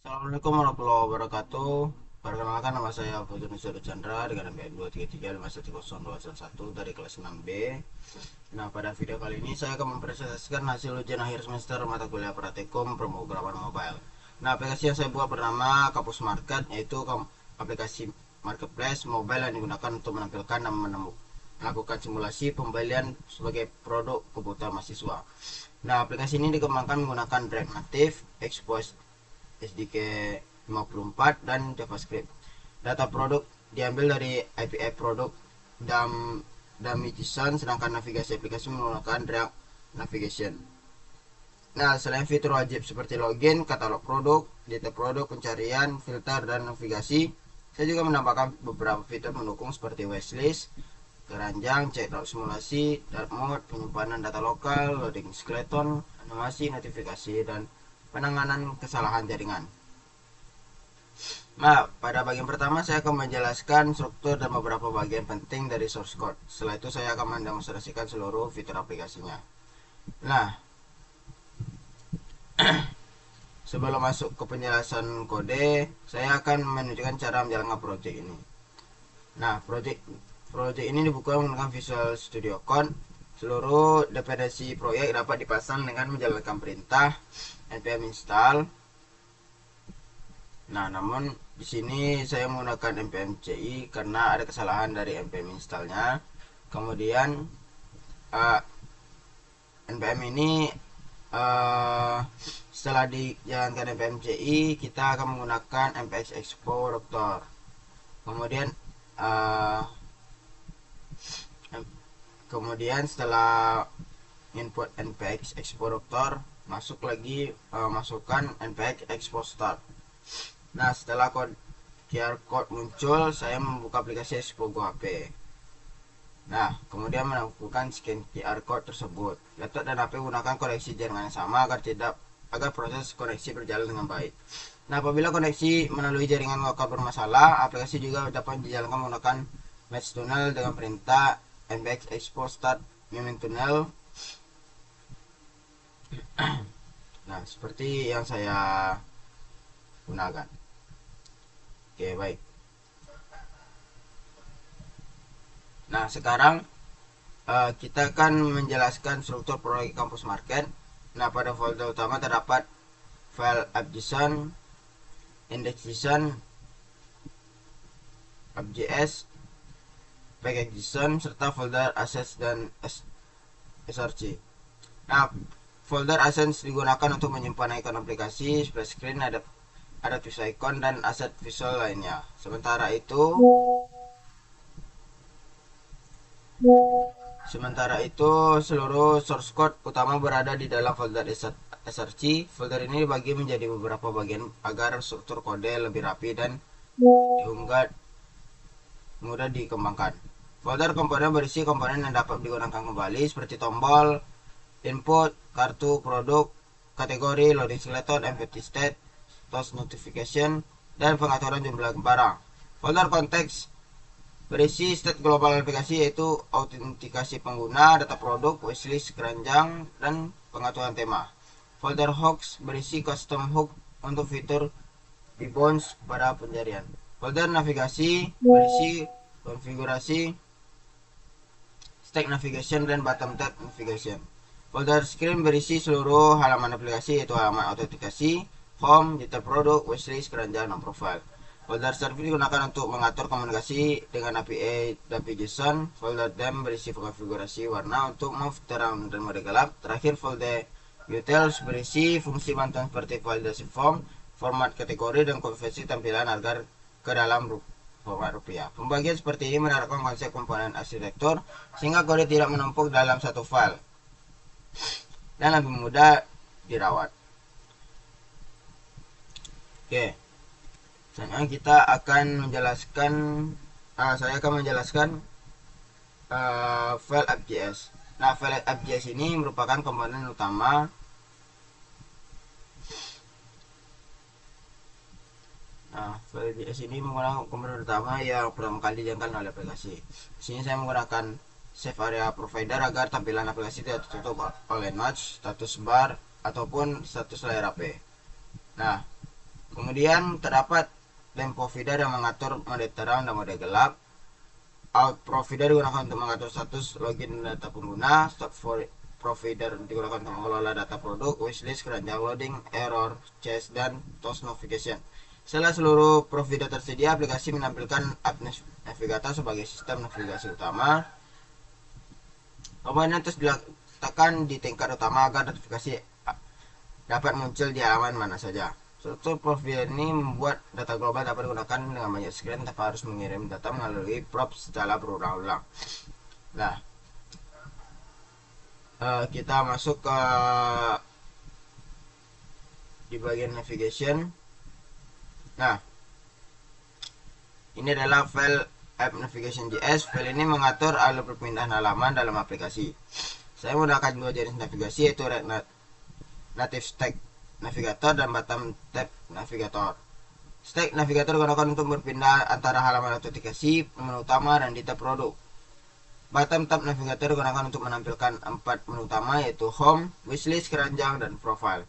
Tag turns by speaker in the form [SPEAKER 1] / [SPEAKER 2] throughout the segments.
[SPEAKER 1] Assalamualaikum warahmatullahi wabarakatuh. Perkenalkan, nama saya Putu Nusiro Chandra dengan NPM 233510211 dari kelas 6B. Nah, pada video kali ini saya akan mempresentasikan hasil ujian akhir semester mata kuliah praktikum pemrograman mobile. Nah, aplikasi yang saya buat bernama Kampus Market, yaitu aplikasi marketplace mobile yang digunakan untuk menampilkan dan melakukan simulasi pembelian sebagai produk kebutuhan mahasiswa. Nah, aplikasi ini dikembangkan menggunakan React Native, Express SDK 54 dan JavaScript. Data produk diambil dari API produk dummy JSON, sedangkan navigasi aplikasi menggunakan React Navigation. Nah, selain fitur wajib seperti login, katalog produk, data produk, pencarian, filter, dan navigasi, saya juga menambahkan beberapa fitur mendukung seperti wishlist, keranjang, checkout simulasi, dark mode, penyimpanan data lokal, loading skeleton, animasi, notifikasi, dan penanganan kesalahan jaringan. Nah, pada bagian pertama saya akan menjelaskan struktur dan beberapa bagian penting dari source code. Setelah itu saya akan mendemonstrasikan seluruh fitur aplikasinya. Nah, sebelum masuk ke penjelasan kode, saya akan menunjukkan cara menjalankan project ini. Nah, project ini dibuka menggunakan Visual Studio Code. Seluruh dependensi proyek dapat dipasang dengan menjalankan perintah npm install. Nah, namun di sini saya menggunakan npm ci karena ada kesalahan dari npm installnya. Kemudian npm ini setelah dijalankan npm ci, kita akan menggunakan npx exporter. Kemudian setelah input npx exporter, masukkan npx exporter. Nah, setelah QR code muncul, saya membuka aplikasi Expogo HP. Nah, kemudian melakukan scan QR code tersebut. Laptop dan HP menggunakan koneksi jaringan yang sama agar proses koneksi berjalan dengan baik. Nah, apabila koneksi melalui jaringan lokal bermasalah, aplikasi juga dapat dijalankan menggunakan match tunnel dengan perintah npx export start main tunnel. Nah, seperti yang saya gunakan. Oke, baik. Nah, sekarang kita akan menjelaskan struktur proyek kampus market. Nah, pada folder utama terdapat file app.json, index.json, app.js, package.json, serta folder assets dan src. Nah, folder assets digunakan untuk menyimpan ikon aplikasi, splash screen, ada visual icon, dan aset visual lainnya. Sementara itu, seluruh source code utama berada di dalam folder src. Folder ini dibagi menjadi beberapa bagian agar struktur kode lebih rapi dan diunggah mudah dikembangkan. Folder komponen berisi komponen yang dapat digunakan kembali seperti tombol, input, kartu, produk, kategori, loading skeleton, empty state, toast notification, dan pengaturan jumlah barang. Folder konteks berisi state global aplikasi, yaitu autentikasi pengguna, data produk, wishlist, keranjang, dan pengaturan tema. Folder hooks berisi custom hook untuk fitur debounce pada pencarian. Folder navigasi berisi konfigurasi, stack navigation, dan bottom tab navigation. Folder screen berisi seluruh halaman aplikasi, yaitu halaman autentikasi, home, detail produk, wishlist, keranjang, dan profile. Folder service digunakan untuk mengatur komunikasi dengan API dan JSON. Folder dem berisi konfigurasi warna untuk move terang dan mode gelap. Terakhir, folder utils berisi fungsi bantuan seperti validasi form, format kategori, dan konversi tampilan agar ke dalam format rupiah. Pembagian seperti ini menerapkan konsep komponen arsitektur sehingga kode tidak menumpuk dalam satu file dan lebih mudah dirawat. Oke, selanjutnya kita akan menjelaskan saya akan menjelaskan file app.js. Nah, file app.js ini merupakan komponen utama file app.js ini menggunakan komponen utama yang pertama kali dijalankan oleh aplikasi. Di sini saya menggunakan save area provider agar tampilan aplikasi tidak tertutup oleh notch, status bar, ataupun status layar HP. Nah, Kemudian terdapat lane provider yang mengatur mode terang dan mode gelap. Out provider digunakan untuk mengatur status login data pengguna. Stop for provider digunakan untuk mengelola data produk, wishlist, keranjang loading, error, chase, dan toast notification. Setelah seluruh provider tersedia, aplikasi menampilkan app navigator sebagai sistem navigasi utama. Kemudian terus diletakkan di tingkat utama agar notifikasi dapat muncul di halaman mana saja. Struktur provider ini membuat data global dapat digunakan dengan banyak screen tanpa harus mengirim data melalui props secara berulang-ulang. Nah, kita masuk ke di bagian navigation. Nah, ini adalah file app navigation.js. File ini mengatur alur perpindahan halaman dalam aplikasi. Saya menggunakan dua jenis navigasi, yaitu native stack navigator dan bottom tab navigator. Stack navigator digunakan untuk berpindah antara halaman aplikasi, menu utama, dan detail produk. Bottom tab navigator digunakan untuk menampilkan 4 menu utama, yaitu home, wishlist, keranjang, dan profile.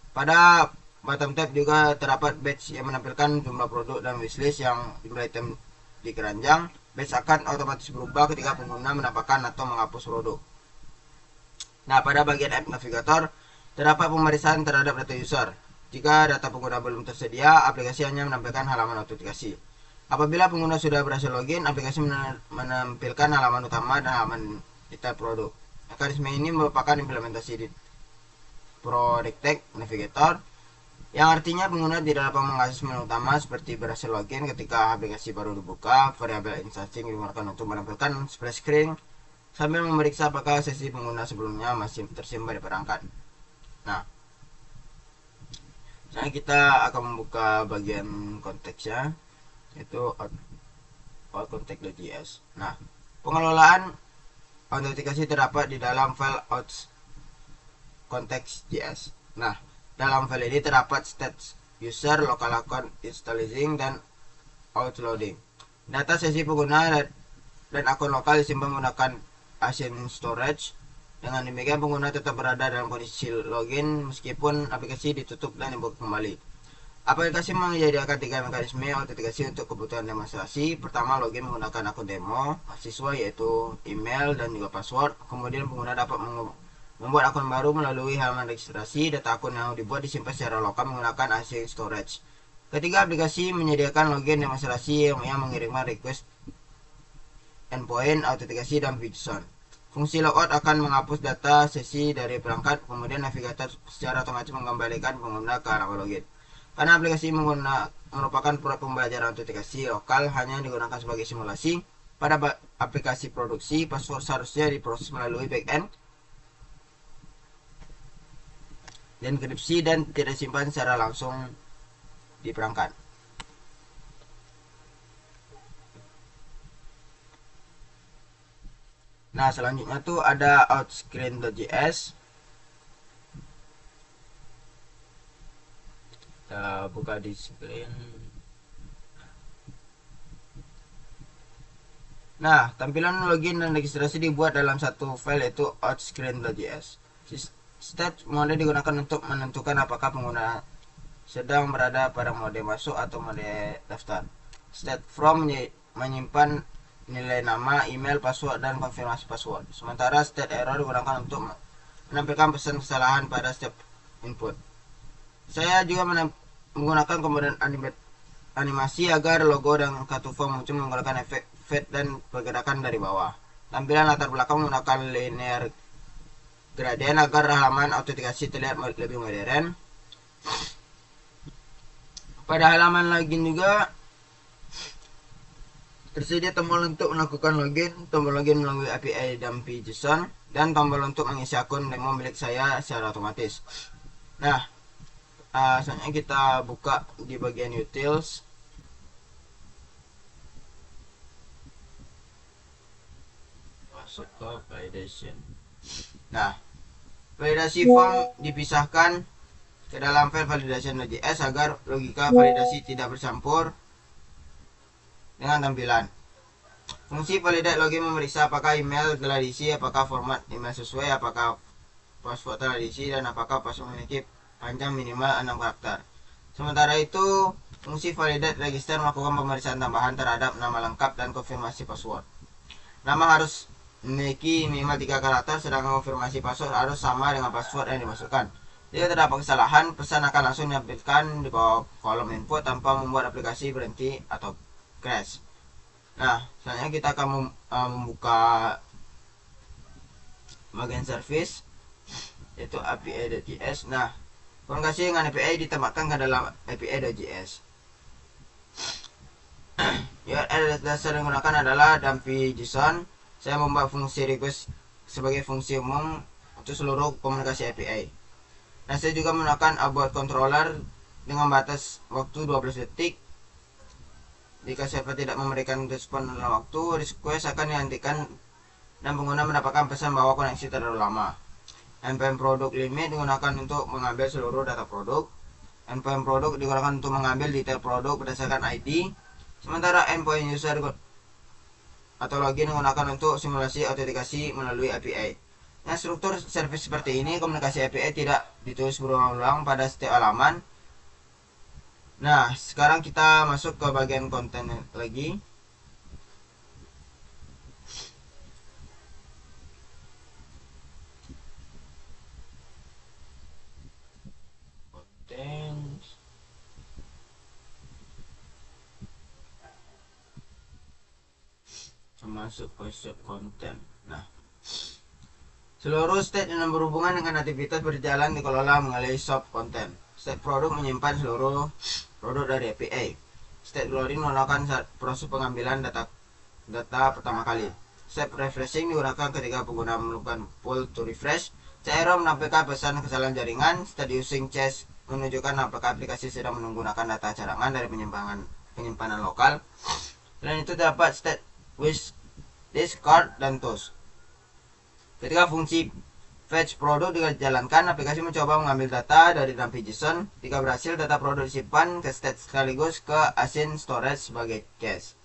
[SPEAKER 1] Pada bottom tab juga terdapat badge yang menampilkan jumlah produk dan wishlist yang jumlah item di keranjang. Badge akan otomatis berubah ketika pengguna menambahkan atau menghapus produk. Nah, pada bagian app navigator terdapat pemeriksaan terhadap data user. Jika data pengguna belum tersedia, aplikasi hanya menampilkan halaman autentikasi. Apabila pengguna sudah berhasil login, aplikasi menampilkan halaman utama dan halaman detail produk. Mekanisme ini merupakan implementasi di Product Tag Navigator, yang artinya pengguna tidak dapat mengakses menu utama seperti berhasil login ketika aplikasi baru dibuka. Variabel instancing digunakan untuk menampilkan splash screen sambil memeriksa apakah sesi pengguna sebelumnya masih tersimpan di perangkat. Nah, sekarang kita akan membuka bagian konteksnya, yaitu out context.js. Nah, pengelolaan autentikasi terdapat di dalam file out context.js. Nah, dalam file ini terdapat stats user, local account installing, dan outloading. Data sesi pengguna dan akun lokal disimpan menggunakan async storage. Dengan demikian, pengguna tetap berada dalam kondisi login meskipun aplikasi ditutup dan dibuka kembali. Aplikasi menyediakan 3 mekanisme autentikasi untuk kebutuhan demonstrasi. Pertama, login menggunakan akun demo mahasiswa, yaitu email dan juga password. Kemudian pengguna dapat membuat akun baru melalui halaman registrasi. Data akun yang dibuat disimpan secara lokal menggunakan async storage. Ketiga, aplikasi menyediakan login demonstrasi yang mengirimkan request endpoint, autentikasi, dan JSON. Fungsi logout akan menghapus data sesi dari perangkat, kemudian navigator secara otomatis mengembalikan pengguna ke halaman login. Karena aplikasi merupakan proyek pembelajaran autentikasi lokal, hanya digunakan sebagai simulasi. Pada aplikasi produksi, password seharusnya diproses melalui backend dan enkripsi dan tidak disimpan secara langsung di perangkat. Nah, selanjutnya tuh ada outscreen.js. Kita buka di screen. Nah, tampilan login dan registrasi dibuat dalam satu file, yaitu outscreen.js. State mode digunakan untuk menentukan apakah pengguna sedang berada pada mode masuk atau mode daftar. State from menyimpan nilai nama, email, password, dan konfirmasi password. Sementara state error digunakan untuk menampilkan pesan kesalahan pada setiap input. Saya juga menggunakan komponen animasi agar logo dan kartu form muncul menggunakan efek fade dan pergerakan dari bawah. Tampilan latar belakang menggunakan linear gradient agar halaman autentikasi terlihat lebih modern. Pada halaman login juga tersedia tombol untuk melakukan login, tombol login melalui API dan JSON, dan tombol untuk mengisi akun demo milik saya secara otomatis. Nah, selanjutnya kita buka di bagian utils. Masuk ke validation. Nah, validasi form dipisahkan ke dalam file validation.js agar logika validasi tidak bercampur dengan tampilan. Fungsi validate login memeriksa apakah email telah diisi, apakah format email sesuai, apakah password telah diisi, dan apakah password memiliki panjang minimal 6 karakter. Sementara itu, fungsi validate register melakukan pemeriksaan tambahan terhadap nama lengkap dan konfirmasi password. Nama harus memiliki minimal 3 karakter, sedangkan konfirmasi password harus sama dengan password yang dimasukkan. Jika terdapat kesalahan, pesan akan langsung ditampilkan di bawah kolom input tanpa membuat aplikasi berhenti atau crash. Nah, selanjutnya kita akan membuka bagian service, yaitu API.js. Nah, komunikasi dengan API ditempatkan ke dalam API.js. Ya, dasar yang digunakan adalah Dumpy.json. Saya membuat fungsi request sebagai fungsi umum untuk seluruh komunikasi API. Nah, saya juga menggunakan abort controller dengan batas waktu 12 detik. Jika server tidak memberikan respon dalam waktu, request akan dihentikan dan pengguna mendapatkan pesan bahwa koneksi terlalu lama. npm product limit digunakan untuk mengambil seluruh data produk. npm product digunakan untuk mengambil detail produk berdasarkan ID. Sementara endpoint user atau login digunakan untuk simulasi autentikasi melalui API. Nah, struktur service seperti ini, komunikasi API tidak ditulis berulang-ulang pada setiap halaman. Nah, sekarang kita masuk ke bagian konten lagi. Konten. Masuk ke sub konten. Nah, seluruh state yang berhubungan dengan aktivitas berjalan dikelola melalui sub konten. State produk menyimpan seluruh produk dari API. State loading melakukan saat proses pengambilan data pertama kali. Step refreshing digunakan ketika pengguna melakukan pull to refresh. CRO menampilkan pesan kesalahan jaringan. State using cache menunjukkan apakah aplikasi sedang menggunakan data cadangan dari penyimpanan lokal. Selain itu dapat state with discard dan toast. Ketika fungsi fetch produk dijalankan, aplikasi mencoba mengambil data dari Dumpy.json. Jika berhasil, data produk disimpan ke state sekaligus ke async storage sebagai cache.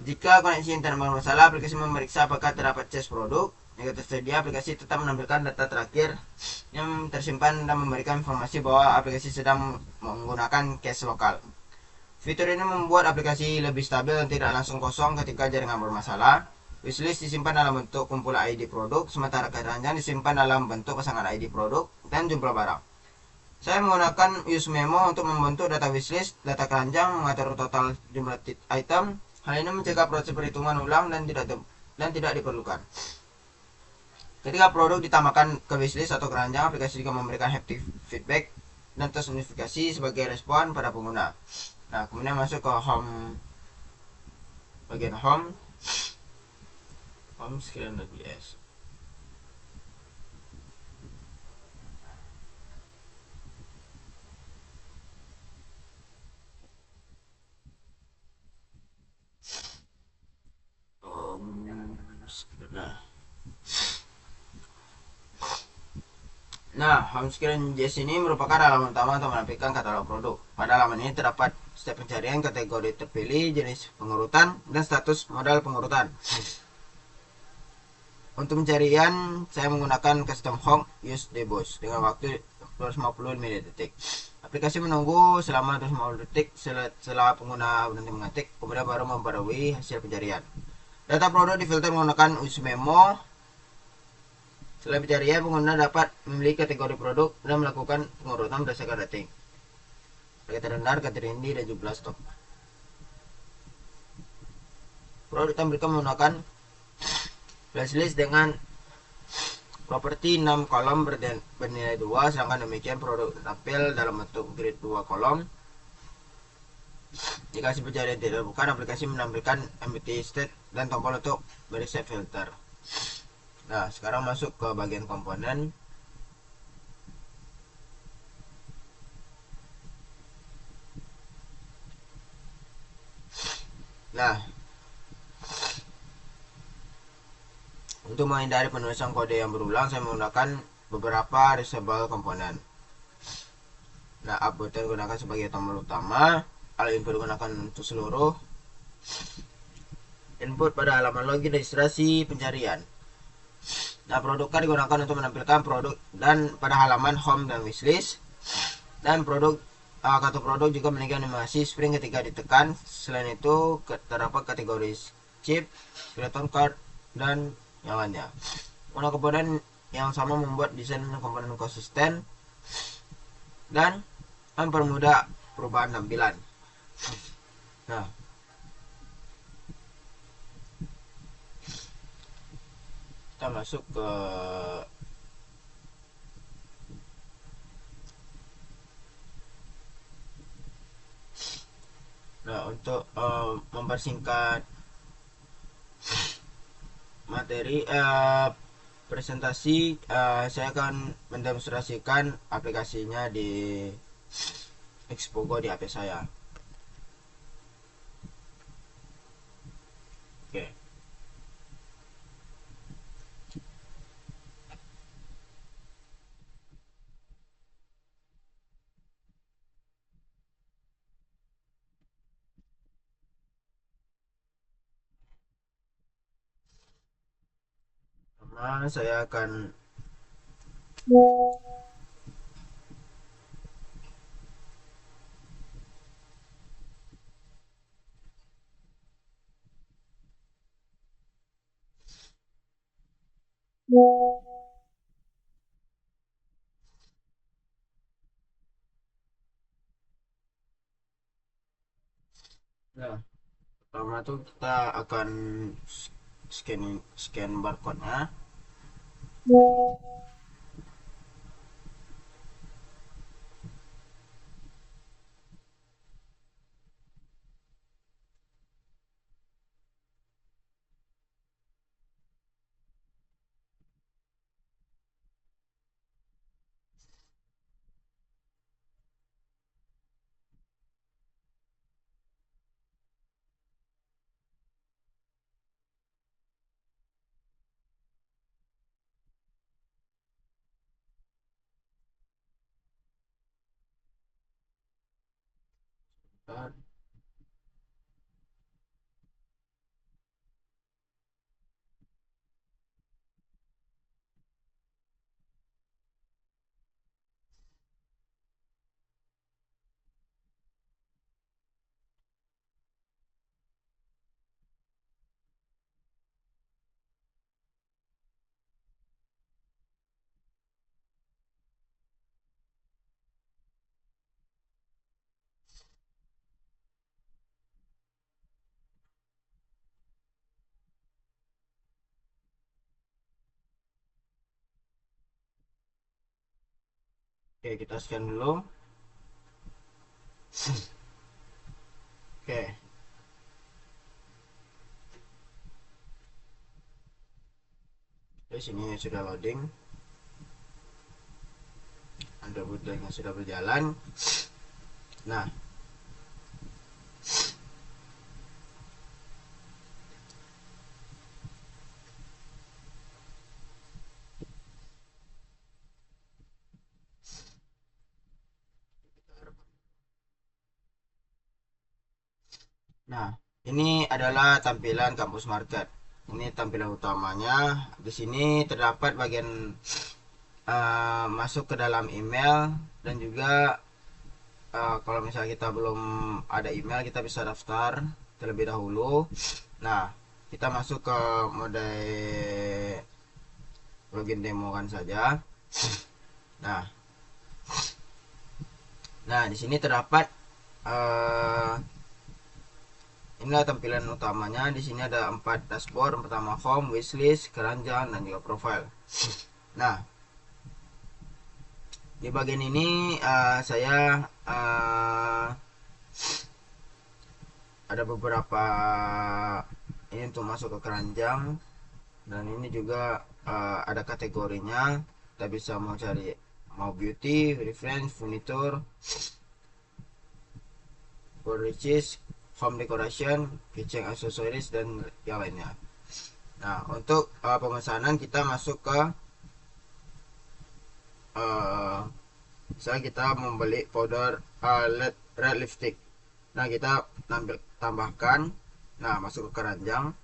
[SPEAKER 1] Jika koneksi internet bermasalah, aplikasi memeriksa apakah terdapat cache produk. Jika tersedia, aplikasi tetap menampilkan data terakhir yang tersimpan dan memberikan informasi bahwa aplikasi sedang menggunakan cache lokal. Fitur ini membuat aplikasi lebih stabil dan tidak langsung kosong ketika jaringan bermasalah. Wishlist disimpan dalam bentuk kumpulan ID produk, sementara keranjang disimpan dalam bentuk pasangan ID produk dan jumlah barang. Saya menggunakan use memo untuk membentuk data wishlist, data keranjang, mengatur total jumlah item. Hal ini mencegah proses perhitungan ulang dan tidak diperlukan. Ketika produk ditambahkan ke wishlist atau keranjang, aplikasi juga memberikan haptic feedback dan tes notifikasi sebagai respon pada pengguna. Nah, kemudian masuk ke home, bagian home screen.js. Nah, home screen.js ini merupakan halaman utama untuk menampilkan katalog produk. Pada halaman ini terdapat step pencarian, kategori terpilih, jenis pengurutan, dan status modal pengurutan. Untuk pencarian, saya menggunakan custom home use debug dengan waktu 250 mili-detik. Aplikasi menunggu selama 250 detik setelah pengguna berhenti mengetik, kemudian baru memperoleh hasil pencarian. Data produk difilter menggunakan use memo. Setelah pencarian, pengguna dapat memilih kategori produk dan melakukan pengurutan berdasarkan rating. Harga terendah, harga tertinggi, dan jumlah stok. Produk ditampilkan menggunakan flash list dengan properti 6 kolom bernilai 2, sedangkan demikian produk tampil dalam bentuk grid 2 kolom. Jika hasil pencarian tidak bukan, aplikasi menampilkan empty state dan tombol untuk reset filter. Nah, sekarang masuk ke bagian komponen. Nah, untuk menghindari penulisan kode yang berulang, saya menggunakan beberapa reusable komponen. Nah, up button gunakan sebagai tombol utama. All input gunakan untuk seluruh input pada halaman login, registrasi, pencarian. Nah, produk digunakan untuk menampilkan produk dan pada halaman home dan wishlist, dan produk kartu produk juga memiliki animasi spring ketika ditekan. Selain itu terdapat kategori chip, creator card, dan yang lainnya. Warna komponen yang sama membuat desain komponen konsisten dan mempermudah perubahan tampilan. Nah, kita masuk ke untuk mempersingkat materi presentasi, saya akan mendemonstrasikan aplikasinya di Xpogo di HP saya. Oke. Pertama saya akan nah, pertama tuh kita akan scan barcode-nya. Oke, kita scan dulu. Oke, di sini sudah loading. Anda bootlegnya sudah berjalan. Nah, nah, ini adalah tampilan kampus market. Ini tampilan utamanya. Di sini terdapat bagian masuk ke dalam email, dan juga kalau misalnya kita belum ada email, kita bisa daftar terlebih dahulu. Nah, kita masuk ke mode login demo kan saja. Nah, di sini terdapat inilah tampilan utamanya. Di sini ada 4 dashboard. Pertama home, wishlist, keranjang, dan juga profile. Nah, di bagian ini saya ada beberapa ini untuk masuk ke keranjang, dan ini juga ada kategorinya. Kita bisa mau cari mau beauty, reference, furniture, furniture, home decoration, kitchen accessories, dan yang lainnya. Nah, untuk pemesanan kita masuk ke misalnya kita membeli powder red lipstick. Nah, kita tambahkan. Nah, masuk ke keranjang.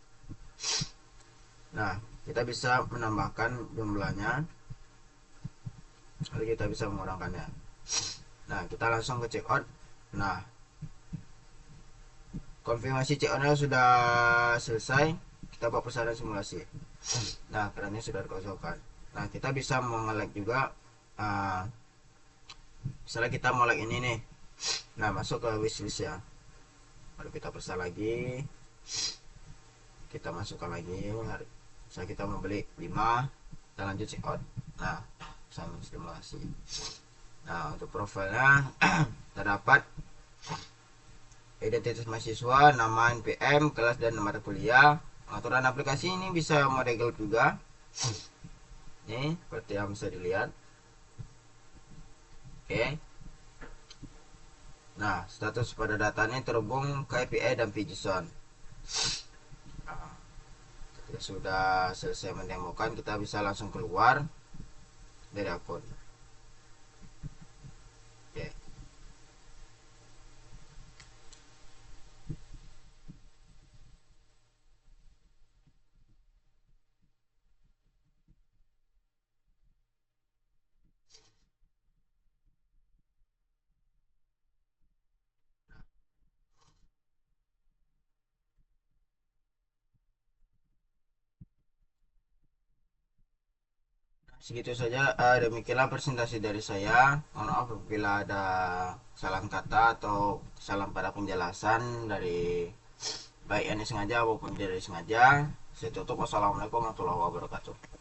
[SPEAKER 1] Nah, kita bisa menambahkan jumlahnya, lalu kita bisa mengurangkannya. Nah, kita langsung ke checkout. Nah, konfirmasi checkoutnya sudah selesai. Kita buat persalinan simulasi. Nah, kerannya sudah dikosongkan. Nah, kita bisa mengelek juga. uh, Misalnya kita mau like ini nih. Nah, masuk ke wishlist ya. Baru kita pesan lagi. Kita masukkan lagi. Misalnya kita mau beli 5, kita lanjut checkout. Nah, sama simulasi. Nah, untuk profilnya terdapat identitas mahasiswa, nama NPM, kelas dan mata kuliah. Pengaturan aplikasi ini bisa mode gelap juga. Ini seperti yang bisa dilihat. Oke. Nah, status pada data ini terhubung ke API dan PGSON. Nah, ketika sudah selesai mendemokan, kita bisa langsung keluar dari akun. Oke. Segitu saja, demikianlah presentasi dari saya. Mohon maaf apabila ada kesalahan kata atau kesalahan pada penjelasan dari baik yang disengaja maupun tidak disengaja. Saya tutup. Wassalamualaikum warahmatullahi wabarakatuh.